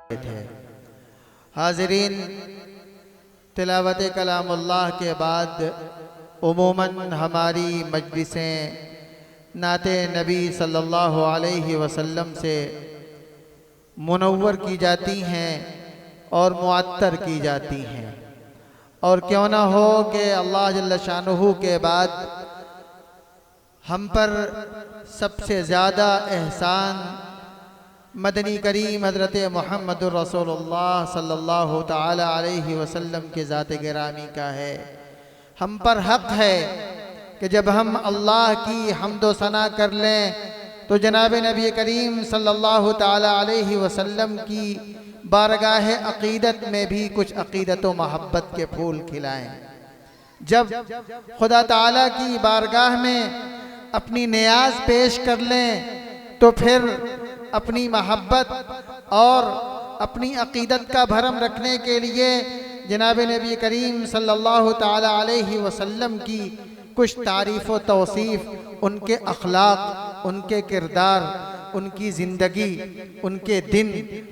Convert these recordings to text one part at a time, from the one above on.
थे। हाज़रीन, तिलावत कलामुल्लाह के बाद उमूमन हमारी मजलिसें नाते नबी सल्लल्लाहु अलैहि वसल्लम से मुनव्वर की जाती हैं और मुअत्तर की जाती हैं। और क्यों ना हो कि अल्लाह जल्ल शानुहु के बाद हम पर सबसे ज़्यादा एहसान मदनी करीम हज़रत मुहम्मदुर रसूलुल्लाह सल्लल्लाहु ताला अलैहि वसल्लम के ज़ात गिरामी का है। हम पर हक़ है कि जब हम अल्लाह की हम्दो सना कर लें तो जनाब नबी करीम सल्लल्लाहु ताला अलैहि वसल्लम की बारगाह अक़ीदत में भी कुछ अक़ीदत व महब्बत के फूल खिलाएं। जब खुदा ताला की बारगाह में अपनी नियाज पेश कर लें तो फिर अपनी महब्बत और अपनी अक़ीदत का भरम रखने के लिए जनाब नबी करीम सल्लल्लाहु ताला अलैहि वसल्लम की कुछ तारीफ़ व तौसीफ़, उनके अखलाक, उनके किरदार, उनकी ज़िंदगी, उनके दिन,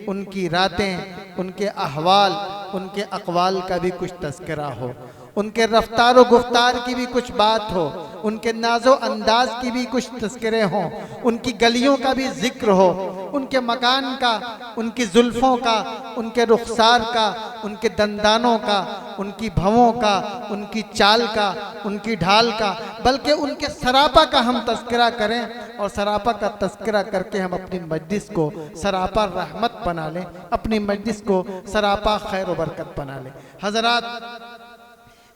उनकी रातें, उनके अहवाल, उनके अक़वाल का भी कुछ तज़किरा हो, उनके रफ्तार व गुफ्तार की भी कुछ बात हो, उनके नाज़ो अंदाज की भी कुछ तज़किरे हों, उनकी गलियों का भी ज़िक्र हो, उनके मकान का, उनकी जुल्फ़ों का, उनके रुखसार का, उनके दंदानों का, उनकी भवों का, उनकी चाल का, उनकी ढाल का, बल्कि उनके सरापा का हम तज़किरा करें और सरापा का तज़किरा करके हम अपनी मजलिस को सरापा रहमत बना लें, अपनी मजलिस को सरापा खैर व बरकत बना लें। हज़रात,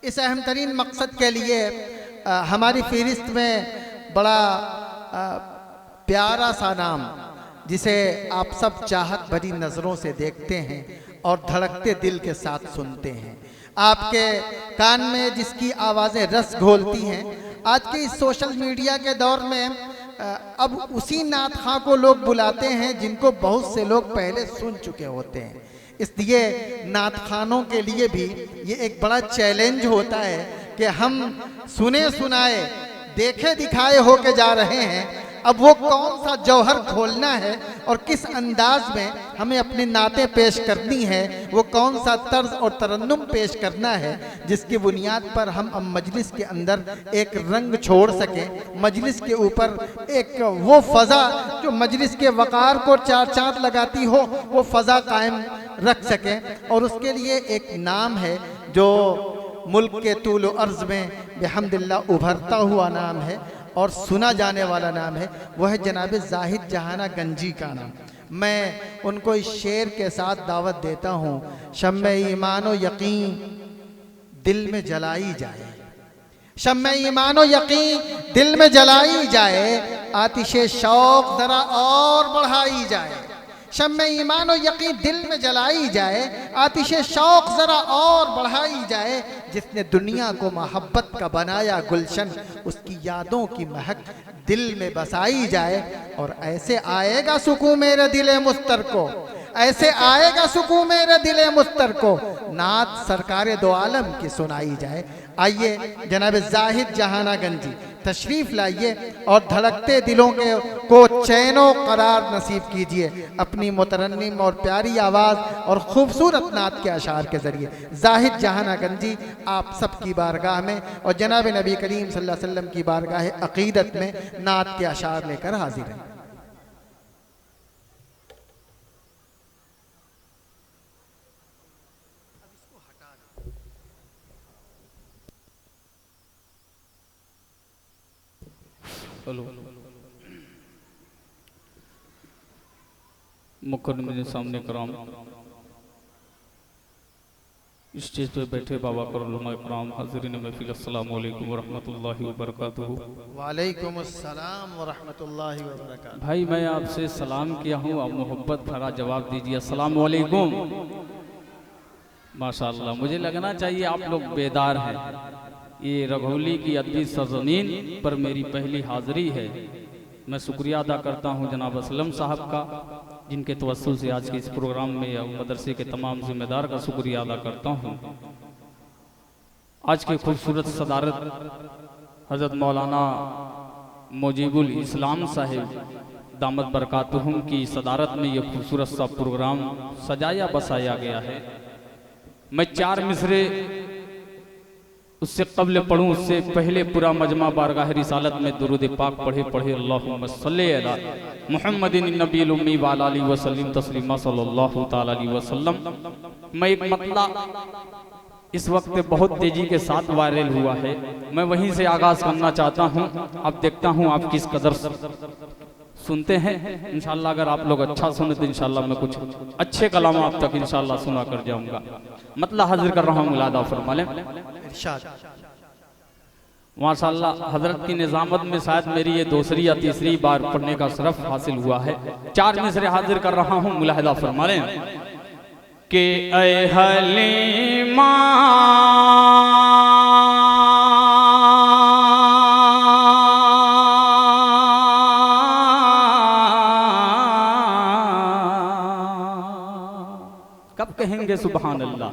इस अहम तरीन मकसद के लिए हमारी फ़हरिस्त में बड़ा प्यारा सा नाम, जिसे आप सब चाहत भरी नज़रों से देखते हैं और धड़कते दिल के साथ सुनते हैं, आपके कान में जिसकी आवाज़ें रस घोलती हैं। आज के इस सोशल मीडिया के दौर में अब उसी नात खां को लोग बुलाते हैं जिनको बहुत से लोग पहले सुन चुके होते हैं। इसलिए नात खानों के लिए भी ये एक बड़ा चैलेंज होता है कि हम सुने सुनाए, देखे दिखाए होके जा रहे हैं। अब वो कौन सा जौहर खोलना है और किस अंदाज में हमें अपनी नातें पेश करनी है, वो कौन सा तर्ज और तरन्नुम पेश करना है जिसकी बुनियाद पर हम अब मजलिस के अंदर एक रंग छोड़ सकें, मजलिस के ऊपर एक वो फ़ज़ा जो मजलिस के वक़ार को चार चाँद लगाती हो, वो फ़ज़ा कायम रख सकें। और उसके लिए एक नाम है जो मुल्क के तूल व अर्ज़ में बिहम्दिल्लाह उभरता हुआ नाम है और सुना जाने वाला नाम है, वह है जनाब ज़ाहिद जहाना गंजी का नाम। मैं उनको इस शेर के साथ दावत देता हूँ, शम्मे ईमान व यकीन दिल में जलाई जाए, शम्मे ईमान व यकीन दिल में जलाई जाए, आतिशे शौक़ ज़रा और बढ़ाई जाए, शम्मे ईमान व यकीन दिल में जलाई जाए, आतिशे शौक़ ज़रा और बढ़ाई जाए। जिसने दुनिया को मोहब्बत का बनाया गुलशन, उसकी यादों की महक दिल में बसाई जाए। और ऐसे आएगा सुकून मेरे दिले मुस्तर को, ऐसे आएगा सुकून मेरे दिले मुस्तर को, नात सरकारे दो आलम की सुनाई जाए। आइए जनाब ज़ाहिद जहाना गंजी तशरीफ़ लाइए और धड़कते दिलों को चैनो करार नसीब कीजिए अपनी मुतरन्निम और प्यारी आवाज़ और ख़ूबसूरत नात के अशार के ज़रिए। ज़ाहिद जहाना गंजी आप सब की बारगाह में और जनाब नबी करीम सल्लल्लाहु अलैहि वसल्लम की बारगाह अक़ीदत में नात के अशार लेकर हाजिर हैं। मुकर्रम सामने कराम, स्टेज पे बैठे बाबा करुलमा इकराम, हाज़रीन महफ़िल, अस्सलामु अलैकुम व रहमतुल्लाहि व बरकातुहू। वालेकुम अस्सलाम व रहमतुल्लाहि व बरकातुहू। भाई मैं आपसे सलाम किया हूँ, आप मोहब्बत भरा जवाब दीजिए अस्सलामु अलैकुम। माशाअल्लाह, मुझे लगना चाहिए आप लोग बेदार हैं। ये रघौली की अदबी सरज़मीन पर मेरी पहली हाज़िरी है। मैं शुक्रिया अदा करता हूँ जनाब असलम साहब का, जिनके तवस्सुल से आज के इस प्रोग्राम में और मदरसे के तमाम जिम्मेदार का शुक्रिया अदा करता हूँ। आज के खूबसूरत सदारत हज़रत मौलाना मुजीबुल इस्लाम साहिब दामद बरकातुहुम की सदारत में ये खूबसूरत सा प्रोग्राम सजाया बसाया गया है। मैं 4 मिसरे उससे कबल पढ़ूं, उससे पहले पूरा मजमा बारगाह रिसालत में दुरूद पाक पढ़े अल्लाहुम्मा सल्ली अला मुहम्मदिन नबील उम्मी व अला आलिहि वसल्लम तस्लीमा सल्लल्लाहु तआला अलैहि वसल्लम। मैं एक मतला इस वक्त बहुत तेजी के साथ वायरल हुआ है, मैं वहीं से आगाज करना चाहता हूं। अब देखता हूं आप किस कदर सुनते हैं। इंशाल्लाह अगर आप लोग अच्छा सुने तो इंशाल्लाह मैं कुछ अच्छे कलाम आप तक इंशाल्लाह सुना कर जाऊंगा। मतलब हाजिर कर रहा हूँ मुलादा फरमाले। माशाल्लाह हजरत की निजामत में शायद मेरी ये दूसरी या तीसरी बार पढ़ने का शरफ हासिल हुआ है। 4 मिसरे हाजिर कर रहा हूँ, मुलाहिदा फरमाले कि ऐ हलीमा कब कहेंगे सुभान अल्लाह,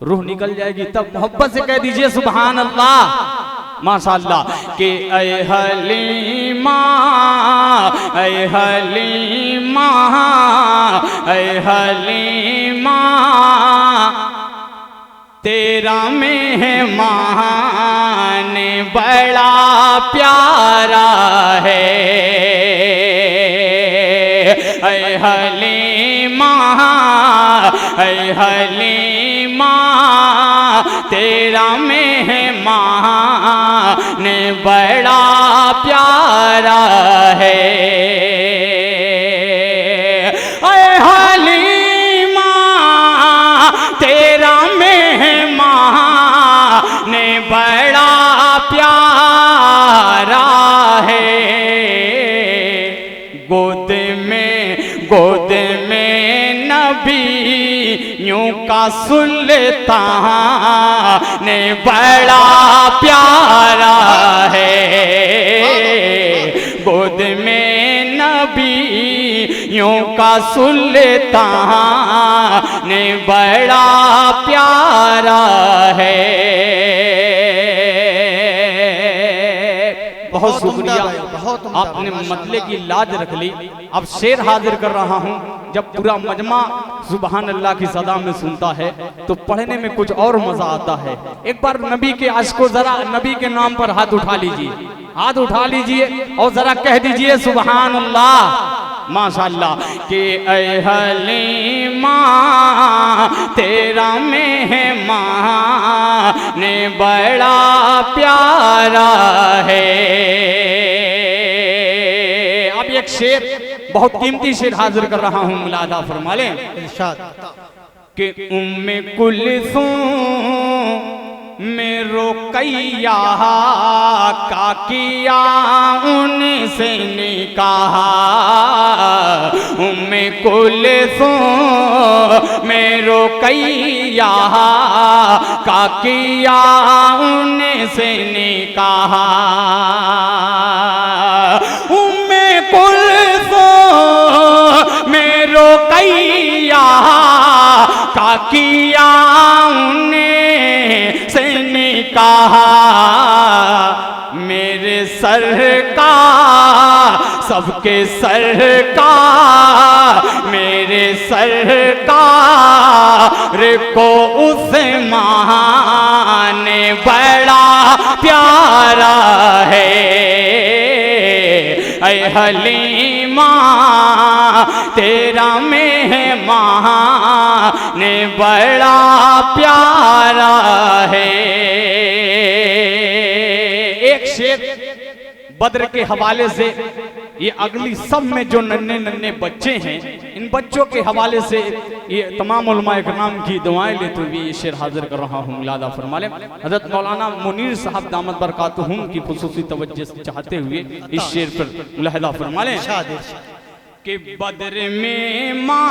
रूह निकल जाएगी तब मोहब्बत से कह दीजिए सुभान अल्लाह। माशाअल्लाह कि ऐ हलीमा ऐ हलीमा ऐ हलीमा तेरा मेहमान बड़ा प्यारा है। ऐ हलीमा ऐ हलीमा तेरा मेहमान बड़ा प्यारा है। ऐ हलीमा तेरा मेहमान बड़ा प्यारा है। गोद में नबियों का सुल्तान बड़ा प्यारा है। गोद में नबियों का सुल्तान बड़ा प्यारा है। बहुत शुक्रिया, आपने मतले की लाज रख ली। अब शेर हाजिर कर रहा हूँ। जब पूरा मजमा सुभान अल्लाह की सदा में सुनता है तो पढ़ने में कुछ और मजा आता है। एक बार नबी के आशिकों जरा नबी के नाम पर हाथ उठा लीजिए, हाथ उठा लीजिए और जरा कह दीजिए सुभान अल्लाह। माशाअल्लाह कि ऐ हलीमा तेरा मेहमान बड़ा प्यारा है। अब एक शेर, बहुत कीमती शेर हाजिर कर रहा हूँ, मुलादा फरमा लें कि उम्मे कुलसूम में रुकैया का किया उनसे निकाह। उम्मे कुलसूम में रुकैया का किया उनसे निकाह। उम्मे कुलसूम में रुकैया का किया से निकाह। मेरे सरकार सबके सरकार मेरे सरकार को उस्मान बड़ा प्यारा है। ऐ हलीमा तेरा मेहमान बड़ा प्यारा है। एक शेर बद्र के हवाले से, ये अगली सब में जो नन्हे नन्हे बच्चे हैं इन बच्चों के हवाले से ये तमाम उलमा इकराम की दुआएं लेते हुए ये शेर हाजिर कर रहा हूँ, मुलादा फरमा लें। हज़रत मौलाना मुनीर साहब दामद बरकातुहुम की खुसूसी तवज्जो चाहते हुए इस शेर पर मुलाहिदा फरमा लें कि बद्र में माँ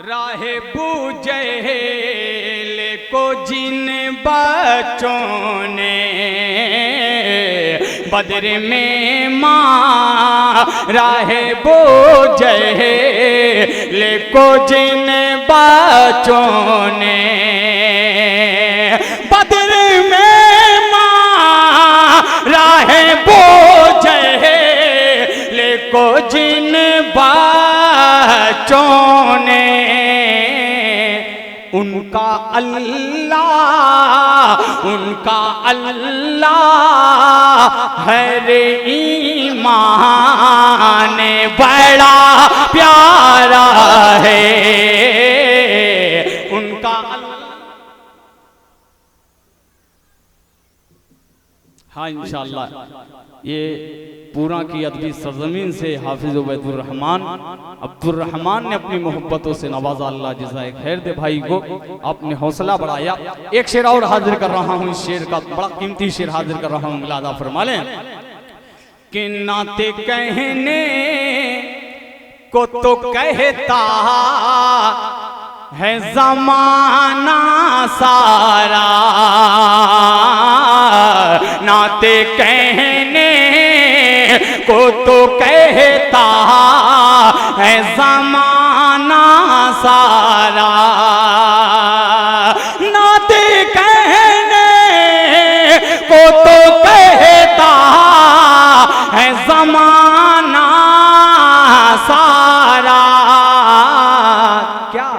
राहे बुजैल को जिन बच्चों ने बद्र में माँ राहे बुजैल को जिन बच्चों ने बद्र में माँ राहे बुजैल को जिन बच्चों ने उनका अल्लाह है रे ईमान बड़ा प्यारा है उनका। हाँ इंशाअल्लाह ये पूरा की अदबी सरजमीन से हाफिज उबैदुर्रहमान अब्दुर्रहमान ने अपनी मोहब्बतों से नवाजा। अल्लाह जज़ाए खैर दे भाई को, आपने हौसला बढ़ाया। एक शेर और हाजिर कर रहा हूँ, इस शेर का बड़ा कीमती शेर हाजिर कर रहा हूँ, मुलादा फरमा लें कि नाते कहने को तो कहता है ज़माना सारा, नाते कहने को तो कहता है ज़माना सारा, नाते कहने को तो कहता है ज़माना सारा। क्या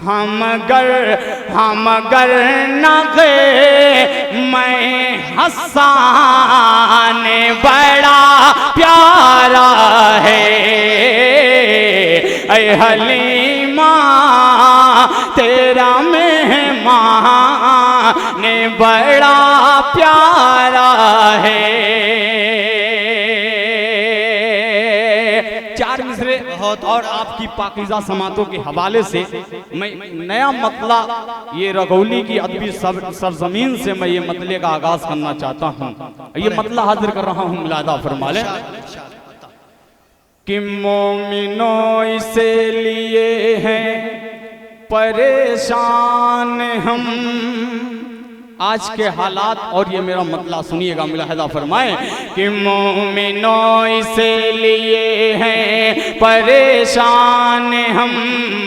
हम गर न गए मैं हसन बड़ा प्यारा है ऐ हलीमा तेरा मेहमान बड़ा प्यारा है। चार मिसरे और आपकी पाकीज़ा समातों के हवाले से मैं नया मतला ये रगौली की अदबी सरजमीन से मैं ये मतले का आगाज करना चाहता हूँ। ये मतला हाजिर कर रहा हूँ, मुलादा फरमा लें कि मोमिनों इसे लिए हैं परेशान हम। आज के हालात और ये मेरा मतला सुनिएगा, मुलाहिदा फरमाएं कि मोमिनों इसे लिए हैं परेशान हम,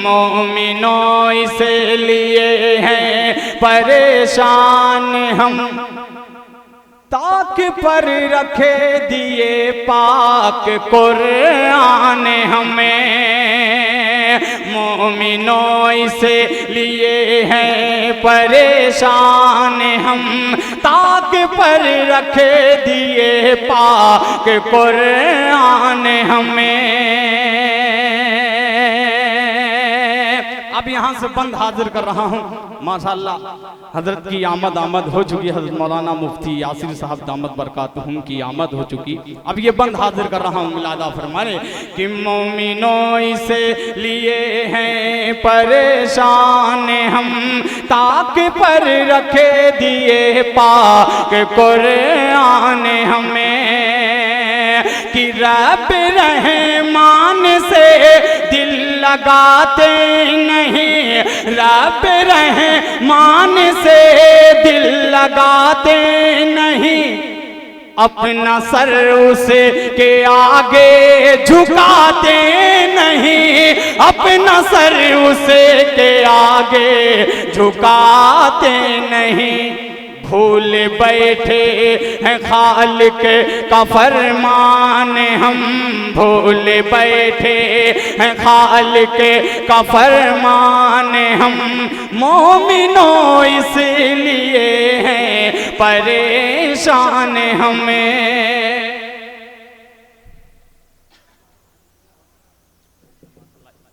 मोमिनों इसे लिए हैं परेशान हम, ताक पर रखे दिए पाक कुरान हमें, मोमिनों इसे लिए हैं परेशान हम, ताक पर रखे दिए पाक कुरान हमें। अब यहाँ से बंद हाजिर कर रहा हूँ, माशाअल्लाह हजरत की आमद हो चुकी, हजरत मौलाना मुफ्ती यासिर साहब दामद बरकातुहुम की आमद हो चुकी। अब ये बंद हाजिर कर रहा हूँ, मुलादा फरमाने कि मोमिनों इसे लिए हैं परेशान हम, ताक पर रखे दिए पाक कुरान हमें, कि रब रहमान से दिल लगाते नहीं, रब रहमान से दिल लगाते नहीं, अपना सर उसे के आगे झुकाते नहीं, अपना सर उसे के आगे झुकाते नहीं, भूल बैठे हैं खालिक का फरमान हम, भूल बैठे हैं खालिक का फरमान हम, मोमिनों इसलिए हैं परेशान हमें।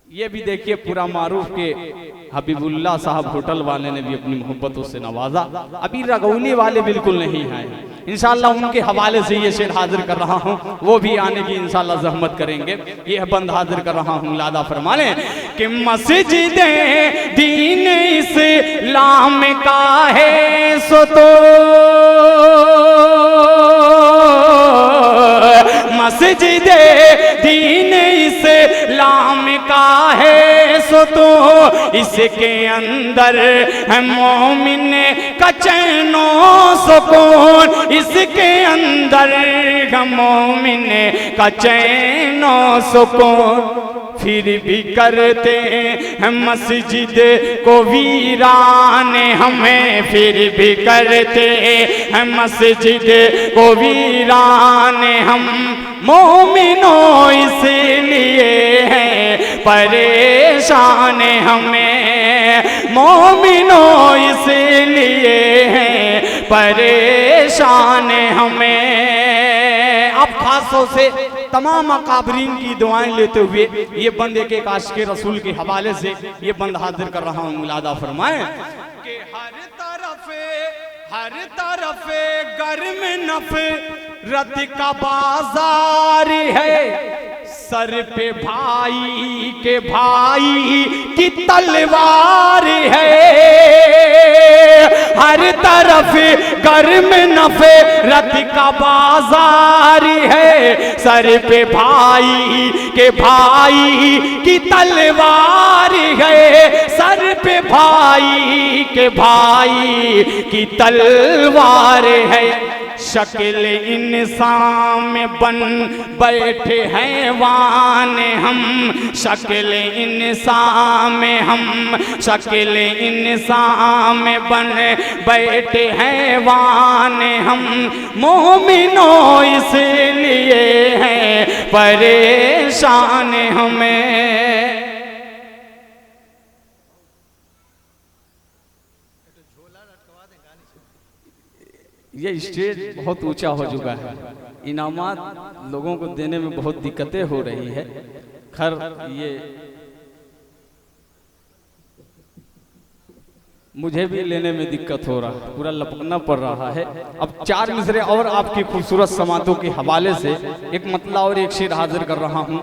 ये भी देखिए पूरा मारूफ के हबीबुल्लाह साहब होटल वाले ने भी अपनी मोहब्बतों से नवाजा। अभी रगौली वाले बिल्कुल नहीं आए, इंशाअल्लाह उनके हवाले से ये शेर हाजिर कर रहा हूँ, वो भी आने की इंशाअल्लाह जहमत करेंगे। ये बंद हाजिर कर रहा हूँ, लादा फरमा लें कि मस्जिदे दीन इस्लाम का है सो तो, मस्जिदे दीन इस्लाम का है सो तो, इसके अंदर है मोमिन का चैनो सुकून, इसके अंदर है मोमिन का चैनो सुकून, फिर भी करते हैं मस्जिद को वीरान हमें, फिर भी करते हैं मस्जिद को वीरान हम, मोमिनों परेशान हमें मोमिनों इसलिए हैं परेशान हमें। अब खासों से तमाम अकाबरीन की दुआएं लेते हुए ये बंद एक आशिक रसूल के हवाले से ये बंद हाजिर कर रहा हूँ। मुलादा फरमाएं कि हर तरफ गर्म नफरत का बाजार है, सर पे भाई के भाई की तलवार है। हर तरफ गर्म नफरत का बाजार है, सर पे भाई के भाई की तलवार है, सर पे भाई के भाई की तलवार है। शक्ल इंसान में बन बैठे हैवान हम, शक्ल इंसान में हम, शक्ल इंसान में बन बैठे हैवान हम, मोमिनों इसलिए हैं परेशान हमें। ये स्टेज बहुत ऊंचा हो चुका है, इनामात लोगों को देने में बहुत दिक्कतें हो रही है। खैर ये मुझे भी लेने में दिक्कत हो रहा है, पूरा लपकना पड़ रहा है। अब 4 मिसरे और आपकी खूबसूरत समातों के हवाले से एक मतला और एक शेर हाजिर कर रहा हूँ।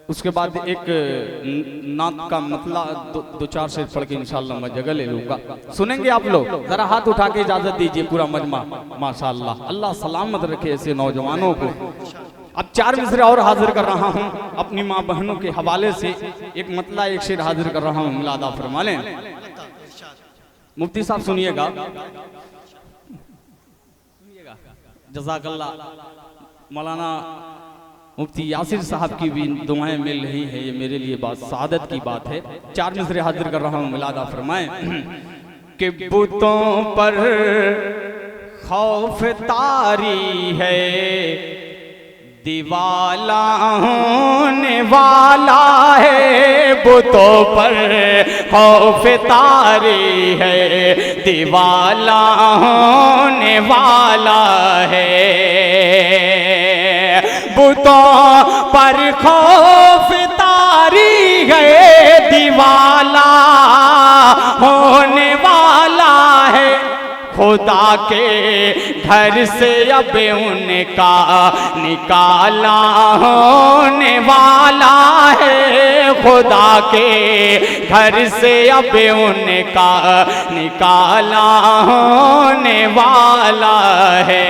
उसके बाद एक नात का मतला दो चार शेर पढ़ के इंशाल्लाह मैं जगह ले लूंगा। सुनेंगे आप लोग? जरा हाथ उठा के इजाजत दीजिए पूरा मजमा। माशाल्लाह, अल्लाह सलामत रखे ऐसे नौजवानों को। अब 4 मिसरे और हाजिर कर रहा हूँ अपनी माँ बहनों के हवाले से। एक मतला एक शेर हाजिर कर रहा हूँ, मुलादा फरमा लें। मुफ्ती साहब सुनिएगा, जज़ाकल्लाह। मौलाना मुफ्ती यासिर साहब की भी दुआएं मिल रही है, ये मेरे लिए बात सादत की बात है। 4 मिसरे हाजिर कर रहा हूँ, मुलादा फरमाएं कि बुतों पर खौफ तारी है, दीवाला होने वाला है। बुतों पर खौफ तारी है, दीवाला होने वाला है। बुतों पर खौफ तारी है, दीवाला होने वाला है। खुदा के घर से अब उनका निकाला होने वाला है। खुदा के घर से अब उनका निकाला होने वाला है।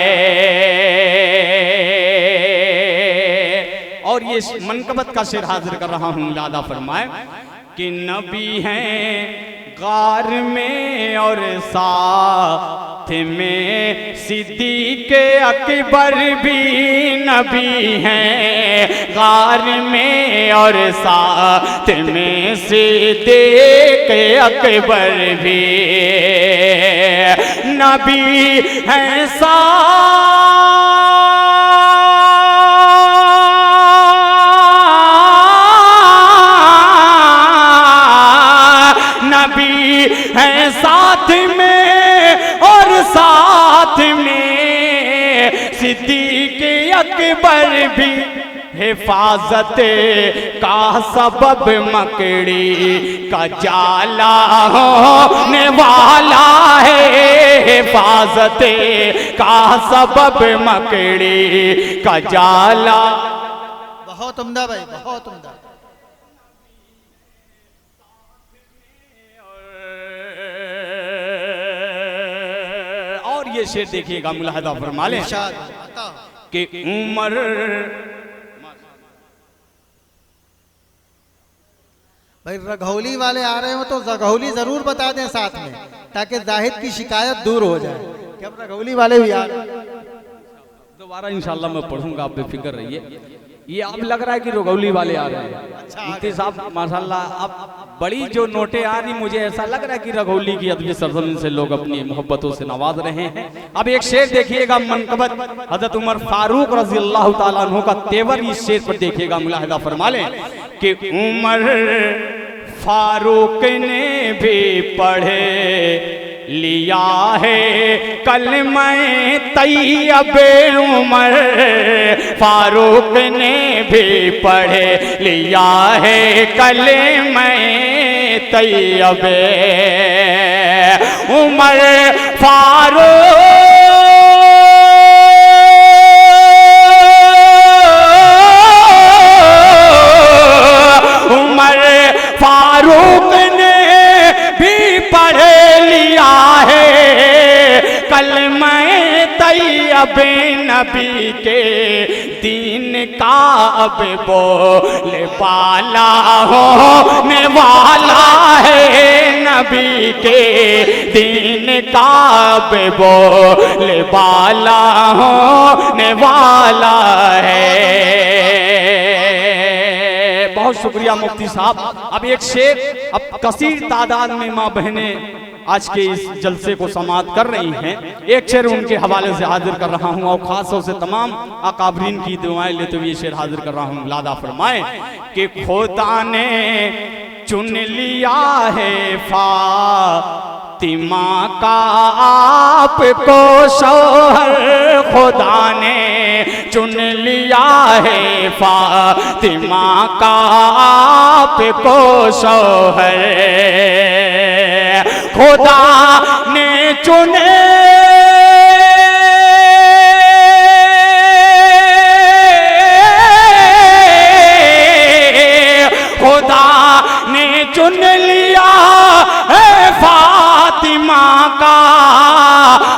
और ये मनकबत का शेर हाजिर कर रहा हूँ, मुलादा फरमाए कि नबी हैं गार में और साथ में सिद्दीक़ अकबर भी नबी हैं। गार में और साथ में सिद्दीक़ अकबर भी नबी हैं। है साथ में और साथ में सिद्दीक़ अकबर भी। हिफाजत का सबब मकड़ी का जाला होने वाला है। हिफाजत का सबब मकड़ी का जाला। बहुत उम्दा भाई, बहुत उम्दा। ये शेर देखिएगा, मुलाहदा फरमा लें कि उमर भाई रघौली वाले आ रहे हो तो रघौली जरूर बता दें साथ में, ताकि जाहिद की शिकायत दूर हो जाए कि अब रघौली वाले भी आ रहे हैं। दोबारा इंशाल्लाह मैं पढ़ूंगा, आप बेफिक्र रहिए। ये अब लग रहा है कि रघौली वाले आ रहे हैं। अच्छा, मुफ्ती साहब माशाल्लाह, अब बड़ी जो नोटें आ रही, मुझे ऐसा लग रहा है कि रघौली की अदबी सरजमीन से लोग अपनी मोहब्बतों से नवाज रहे हैं। अब एक शेर देखिएगा, मनकबत हजरत उमर फारूक रज़ी अल्लाह ताला अन्हु का तेवर इस शेर पर देखिएगा, मुलाहिदा फरमा लें कि उमर फारूक ने भी पढ़े लिया है कलमा तैयबे, उमर फारूक ने भी पढ़े लिया है कलमा तैयबे। उमर फारूक फारूक ने भी पढ़ लिया है कलमा तैयबे, नबी के दीन का अब बोले वाला होने वाला है, नबी के दीन का अब बोले वाला होने वाला है। बहुत शुक्रिया मुफ्ती साहब। अब एक शेर, अब कसीर तादाद में माँ बहनें आज के इस जलसे को समाप्त कर रही हैं, एक शेर उनके हवाले से हाजिर कर रहा हूँ और खासतौर से तमाम अकाबरीन की दुआएं लेते हुए ये शेर हाजिर कर रहा हूँ। लादा फरमाए कि खुदा ने चुन लिया है फातिमा का आपको शौहर, खुदा ने चुन लिया है फातिमा का आपको शौहर, खुदा ने चुने खुदा ने चुन लिया है फातिमा का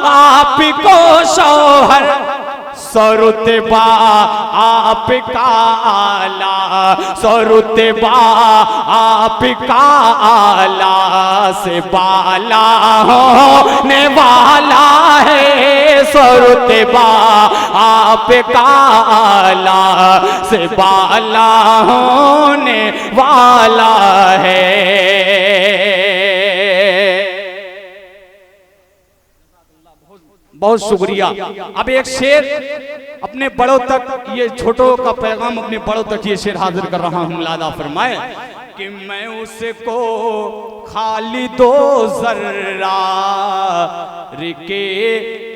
आपको शौहर, सरुतबा आपका आला, सरुतबा आपका आला से बाला होने वाला है, सरुतबा आपका आला से बाला होने वाला है। बहुत शुक्रिया। अब एक शेर अपने बड़ों तक, ये छोटों का पैगाम अपने बड़ों तक ये शेर हाजिर कर रहा हूँ। लादा फरमाए कि मैं उसको खाली दो जर्रा के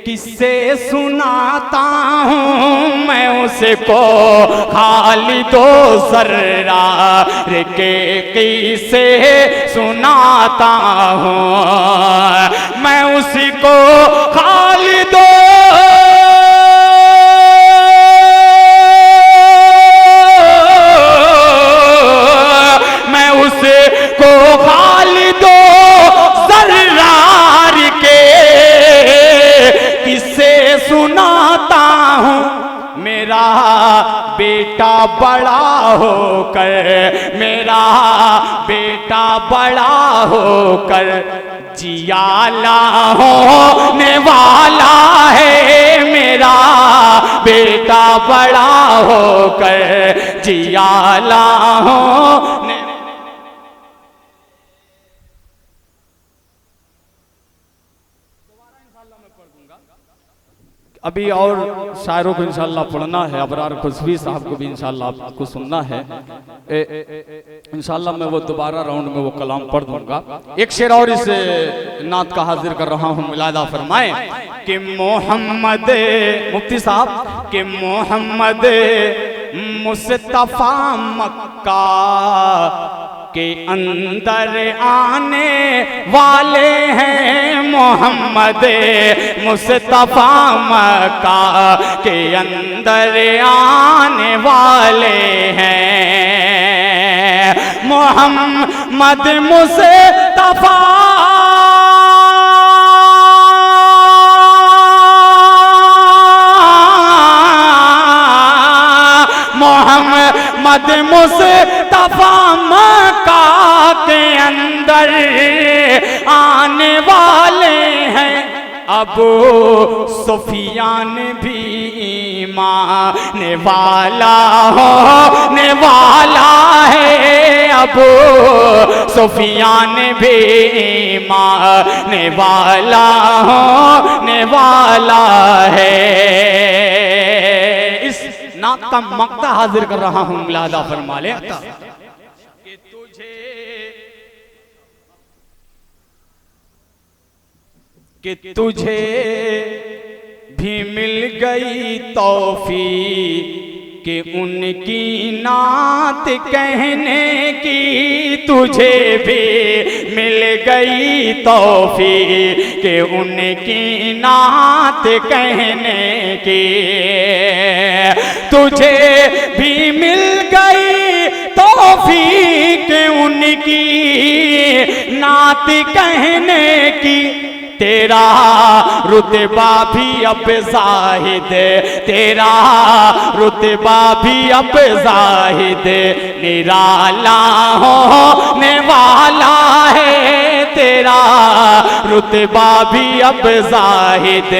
किस्से सुनाता हूँ, मैं उसको खाली दो जर्रा के किस्से सुनाता हूँ, मैं उसी को खाली दो बेटा बड़ा होकर, मेरा बेटा बड़ा होकर जियाला होने वाला है, मेरा बेटा बड़ा होकर जियाला होने। अभी और शायरों को इंशाल्लाह पढ़ना है, अबरार खुशबी साहब को भी इंशाल्लाह आपको सुनना है। इंशाल्लाह मैं वो दोबारा राउंड में वो कलाम पढ़ दूंगा। एक शेर और इस नात का हाजिर कर रहा हूँ। मिलादा फरमाए कि मोहम्मद, मुफ्ती साहब, कि मोहम्मद मुस्तफा मक्का के अंदर आने वाले हैं, मोहम्मद मुस्तफा मक्का के अंदर आने वाले हैं, मोहम्मद मुस्तफा मोहम्मद मुस्तफा मक्का के अंदर आने वाले हैं, अबू सुफियान भी ईमाने वाला होने वाला है, अबू सुफियान भी ईमाने वाला होने वाला है। इस नात का मक्ता हाजिर कर रहा हूँ। मिलादा फरमा ले कि तुझे भी मिल गई तौफीक कि उनकी नात कहने की, तुझे भी मिल गई तौफीक कि उनकी नात कहने की, तुझे भी मिल गई तौफीक उनकी नात कहने की, तेरा रुतबा भी अब जाहिद, तेरा रुतबा भी अब जाहिद निराला होने वाला है, तेरा रुतबा भी अब जाहिद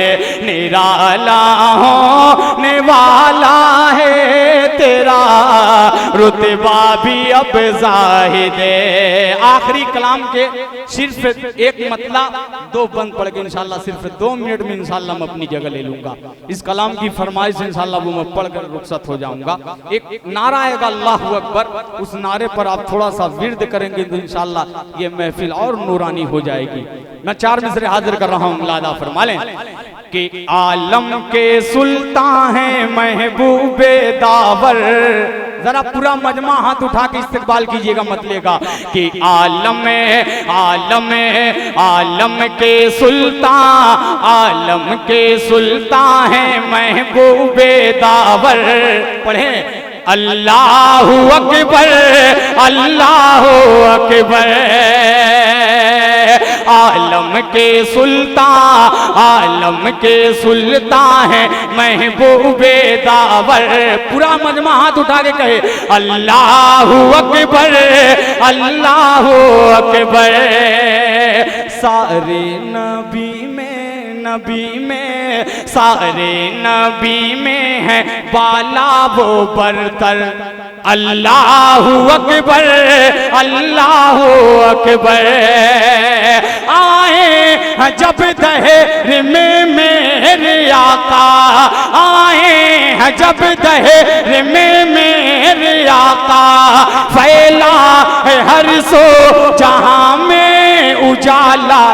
निराला होने वाला है, तेरा रुतबा भी अब जाहिद। आखिरी कलाम के सिर्फ एक मतलब दो बंद पड़ के इंशाल्लाह सिर्फ 2 मिनट में इंशाल्लाह मैं अपनी जगह ले लूंगा। इस कलाम की फरमाइश इंशाल्लाह वो मैं पढ़कर रुखसत हो जाऊंगा। एक नारा आएगा अल्लाहु अकबर, उस नारे पर आप थोड़ा सा विर्द करेंगे तो इंशाल्लाह ये महफिल और नूरानी हो जाएगी। मैं 4 मिसरे हाजिर कर रहा हूँ, मुलादा फरमा लें कि आलम के सुल्तान हैं महबूबे दावर, जरा पूरा मजमा हाथ उठा के इस्तकबाल कीजिएगा, मत लेगा कि आलम के सुल्तान, आलम के सुल्तान है महबूबे दावर। पढ़े अल्लाहु अकबर, अल्लाहु अकबर, आलम के सुल्तान, आलम के सुल्तान है महबूबे दावर। पूरा मजमा हाथ उठा के कहे अल्लाहु अकबर, अल्लाहु अकबर। सारे नबी में सारे नबी में है बाला वो बरतर, अल्लाहु अकबर, अल्लाहु अकबर। आए जब दहेर में मेरे आका, आए जब दहेर में मेरे आका, फैला है हर सो जहां में उजाला।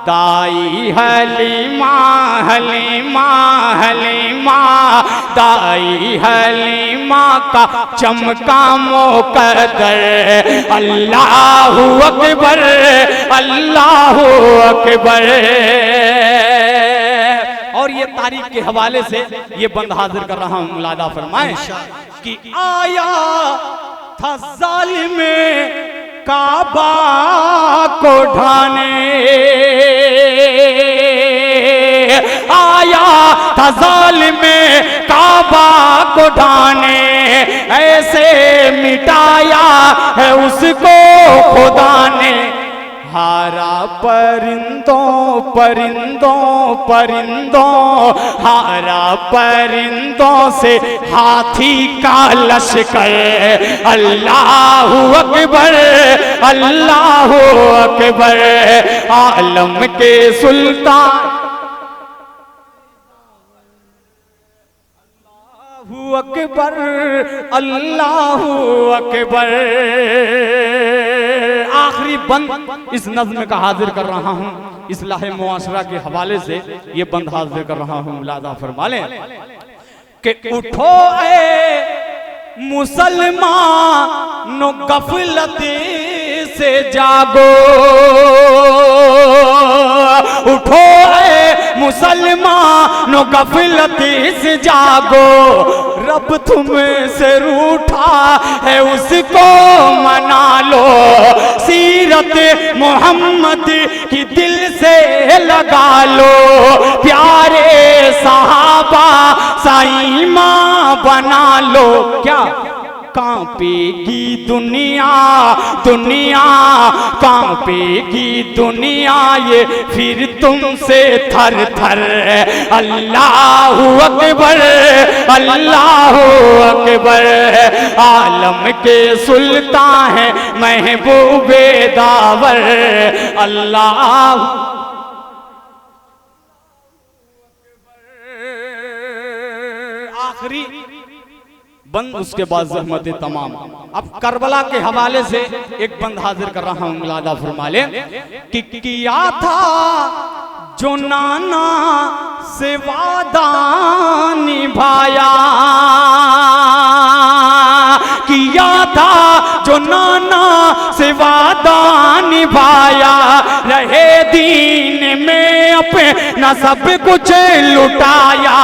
दाई हलीमा हलीमा हलीमा, दाई हलीमा का चमका मोकदर, अल्लाहु अकबर, अल्लाहु अकबर। और ये तारीख के हवाले से ये बंद हाजिर कर रहा हूँ, मुलादा फरमाएं कि आया था जालिम काबा को ढाने, आया था जालिम काबा को ढाने, ऐसे मिटाया है उसको खुदा ने। हारा परिंदों परिंदों परिंदों, हारा परिंदों से हाथी का लश्कर, अल्लाहु अकबर, अल्लाहु अकबर। आलम के सुल्तान अल्लाहु अकबर, अल्लाहु अकबर। आखिरी बंद इस नज़्म का हाजिर कर रहा हूँ, इस्लाह मुआशरा के हवाले से ये बंद हाजिर कर रहा हूँ, मुलादा फरमा लें कि उठो ए मुसलमानो गफलत से जागो, उठो ए मुसलमानो गफलत से जागो, रब तुमसे रूठा है उसको मना लो, सीरत मोहम्मद की दिल से लगा लो, प्यारे सहाबा साईमा बना लो। क्या कांपेगी दुनिया, दुनिया कांपेगी दुनिया ये फिर तुमसे थर थर, अल्लाहु अकबर, अल्लाहु अकबर। आलम के सुल्तान है महबूबे दावर, अल्लाह आखिरी बंद, उसके बाद ज़हमत तमाम। अब करबला के हवाले से एक बंद हाजिर कर रहा हूं, मुलादा फरमा ले कि किया था जो नाना से वादा निभाया, किया था जो नाना से वादा निभाया, रहे दीन में अपना सब कुछ लुटाया।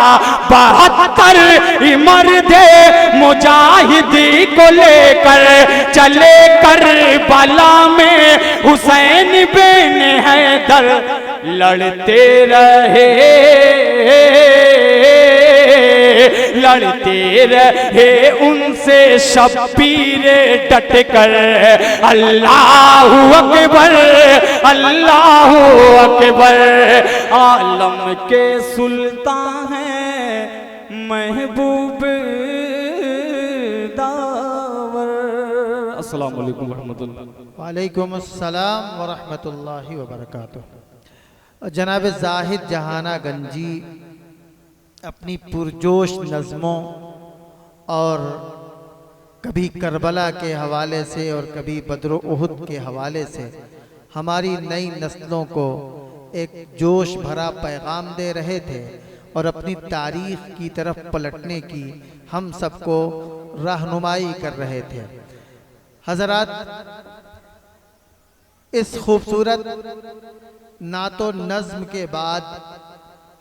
72 मर्दे मुजाहिदी को लेकर चले करबला में हुसैन बिन हैदर लड़ते रहे उनसे शब्बीर डट कर। अल्लाहु अकबर अल्लाहु अकबर, आलम के सुल्तान हैं महबूब दावर। अस्सलाम वालेकुम रहमतुल्लाह। वालेकुम अस्सलाम व रहमतुल्लाहि व बरकातुहू। जनाब जाहिद जहाना गंजी अपनी पुरजोश नज़मों और कभी करबला के हवाले से और कभी बद्र उहुद के हवाले से हमारी नई नस्लों को एक जोश भरा पैगाम दे रहे थे और अपनी तारीख़ की तरफ पलटने की हम सबको रहनुमाई कर रहे थे। हज़रात, इस खूबसूरत नातो नज़्म के बाद